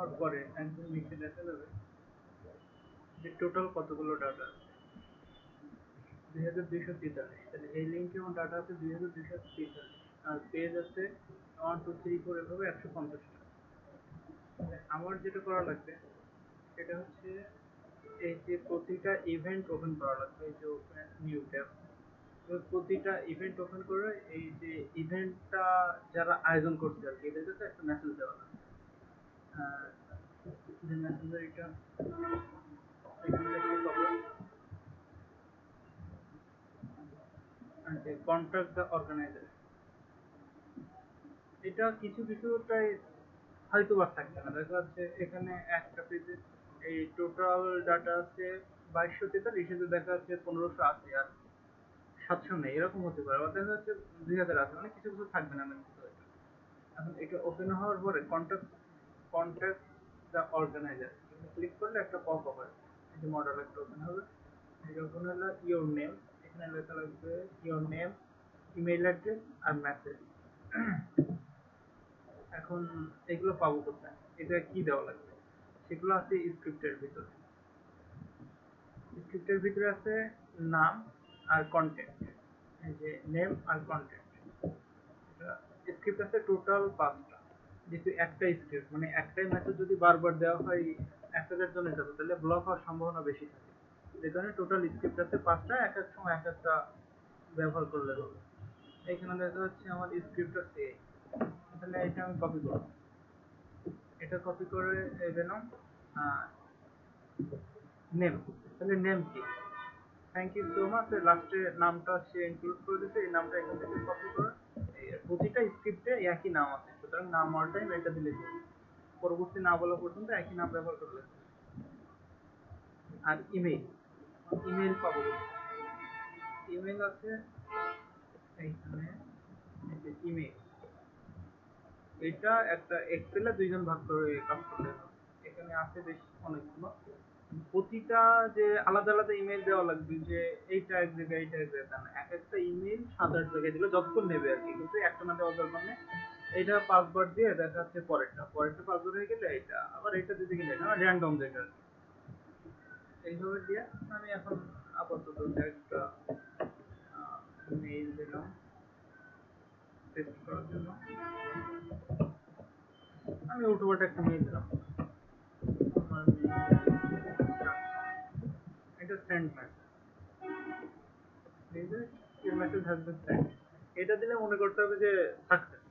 হওয়ার পরে একদম নিচে দেখা যাবে যে টোটাল কতগুলো ডাটা আছে 2243। তাহলে এই লিঙ্কে আমার ডাটা আছে 2243 আর পেজ আছে 1 2 3 4 এভাবে 150টা। আমার যেটা করা লাগবে সেটা হচ্ছে এই যে প্রতিটা ইভেন্ট ওপেন করা লাগবে, এই যে নিউ ট্যাব, প্রতিটা ইভেন্ট ওপেন করে এই যে ইভেন্টটা যারা আয়োজন করছে আর কি এদের কাছে একটা মেসেজ দেওয়া লাগবে। যে মেসেজের এটা এখানে দেখতে পাবো যে কন্ট্যাক্ট দ্য অর্গানাইজার। এটা কিছু কিছুটাই হয়তো বা থাকবে না, দেখা যাচ্ছে এখানে একটা পেজে এই টোটাল ডাটা আছে 2243, কিন্তু দেখা যাচ্ছে 1580 আর 700 নেই, এরকম হতে পারে। আবার দেখা যাচ্ছে 2000 আছে, মানে কিছু কিছু থাকবে না এমন কিছু হয়তো। এখন এটা ওপেন হওয়ার পরে কন্ট্যাক্ট দ্য অর্গানাইজার ক্লিক করলে একটা পপ আপ হয়, এই যে মডেল একটা ওপেন হবে। এটা ওপেন হলো ইওর নেম, এখানে লেখা লাগবে ইওর নেম, ইমেইল অ্যাড্রেস আর মেসেজ। এখন এগুলো পাবো কোথায়, এটা কি দেওয়া লাগবে, সেগুলো আছে স্ক্রিপ্টের ভিতরে। স্ক্রিপ্টের ভিতরে আছে নাম আর কন্টেন্ট, এই যে নেম আর কন্টেন্ট। এটা স্ক্রিপ্ট আছে টোটাল 5টা। যেহেতু একটা স্ক্রিপ্ট মানে একটাই মেসেজ যদি বারবার দেওয়া হয় 1000 জনের কাছে, তাহলে ব্লক হওয়ার সম্ভাবনা বেশি থাকে। যে কারণে টোটাল স্ক্রিপ্ট আছে 5টা, এক এক সময় এক একটা ব্যবহার করলে হবে। এখানে দেখা যাচ্ছে আমার স্ক্রিপ্ট আছে, তাহলে এটা আমি কপি করব। এটা কপি করে দিলাম নেম। তাহলে নেম কি, থ্যাংক ইউ সো মাচ, লাস্টে নামটা সে ইনক্লুড করে দিয়েছে, এই নামটা এখান থেকে কপি করে প্রতিটা স্ক্রিপ্টে একই নাম আছে, সুতরাং নাম অল টাইম এটা দিলে পরবর্তী না বলা পর্যন্ত একই নাম ব্যবহার করলে। আর ইমেইল, ইমেইল পাবো, ইমেইল আছে এইখানে, ইমেইল এটা একটা এক্সেলে দুইজন ভাগ করে কাজ করতে হবে। এখানে আছে বেশ অনেকগুলো, প্রতিটা যে আলাদা আলাদা ইমেল দেওয়া লাগবে, যে এইটা এক জায়গায় এইটা এক জায়গায় না, এক একটা ইমেল 7-8 জায়গায় দিলে যতক্ষণ নেবে আর কি, কিন্তু একটা না দেওয়ার দরকার নেই। এইটা 5 বার দিয়ে দেখা যাচ্ছে পরেরটা 5 বার হয়ে গেলে এটা আবার এটা দিতে গেলে এটা র্যান্ডম যেটা এইভাবে দিয়ে আমি এখন আপাতত একটা মেইল দিলাম টেস্ট করার জন্য। আমি উল্টোপাল্টা একটা মেইল দিলাম, আমার এটা send message, your message has been sent, এটা দিলে মনে করতে হবে যে সাকসেস।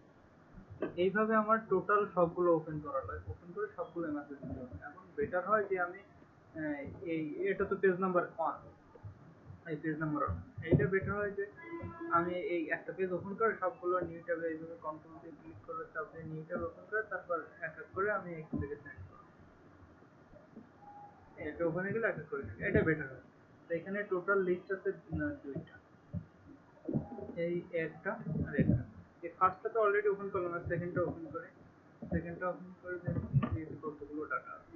এইভাবে আমার টোটাল সবগুলো ওপেন করা লাগে, ওপেন করে সবগুলো মেসেজ দিতে হবে। এখন বেটার হয় যে আমি এই এটা তো পেজ নাম্বার 1, এই পেজ নাম্বার 1, এইটা বেটার হয় যে আমি এই একটা পেজ ওপেন করে সবগুলো নিউ ট্যাবে এইভাবে কন্ট্রোল দিয়ে ক্লিক করে তারপরে নিউ ট্যাব ওপেন করে তারপর এক এক করে আমি এখান থেকে সেন্ড করব। এটা ওপেন হয়ে গেলে এক এক করে এটা বেটার হয়। তো এখানে টোটাল লিস্ট আছে 2টা, এই একটা আর একটা। এই ফার্স্টটা তো অলরেডি ওপেন করলাম, আর সেকেন্ডটা ওপেন করে দেখি যে কতগুলো ডাটা আছে।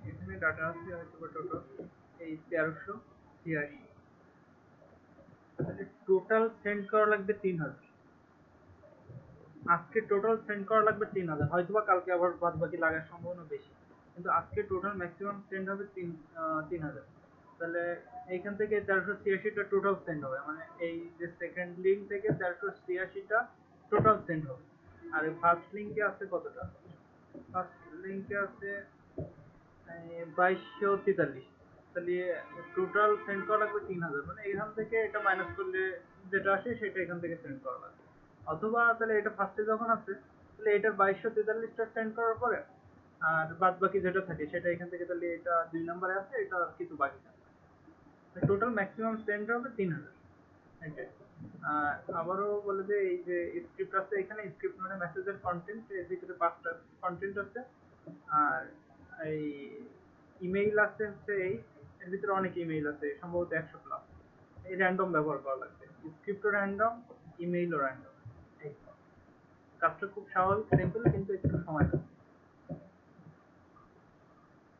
এখানে ডাটা আছে হয়তো বা টোটাল এই 1386। তাহলে টোটাল সেন্ড করা লাগবে 3000, আজকে টোটাল সেন্ড করা লাগবে 3000, হয়তো বা কালকে আবার বাদ বাকি লাগার সম্ভাবনা বেশি, কিন্তু আজকে টোটাল ম্যাক্সিমাম সেন্ড হবে 3000। তাহলে এইখান থেকে 1386টা টোটাল সেন্ড হবে, মানে এই যে সেকেন্ড লিঙ্ক থেকে 1386টা টোটাল সেন্ড হবে। আর ফার্স্ট লিঙ্কে আছে কতটা, ফার্স্ট লিঙ্কে আছে 2243। তাহলে টোটাল সেন্ড করা লাগবে 3000, মানে এখান থেকে এটা মাইনাস করলে যেটা আসে সেটা এখান থেকে সেন্ড করা লাগবে। অথবা তাহলে এটা ফার্স্টে যখন আছে তাহলে এটার 2243টা সেন্ড করার পরে আর বাদ বাকি যেটা থাকে সেটা এখান থেকে, তাহলে এটা 2 নম্বরে আছে, এটা কিছু বাকি থাকে। টোটাল ম্যাক্সিমাম সেন্ড হবে 3000, এটাই। আর আবারও বলে যে এই যে স্ক্রিপ্ট আছে, এখানে স্ক্রিপ্ট মানে মেসেজের কন্টেন্ট, এর ভিতরে 5টা কন্টেন্ট আছে। আর এই ইমেইল আছে হচ্ছে এই, এর ভিতরে অনেক ইমেইল আছে, সম্ভবত 100+। এই র্যান্ডম ব্যবহার করা লাগবে, স্ক্রিপ্টও র্যান্ডম, ইমেইলও র্যান্ডম। এই কাজটা খুব স্বাভাবিক simple কিন্তু একটু সময় লাগবে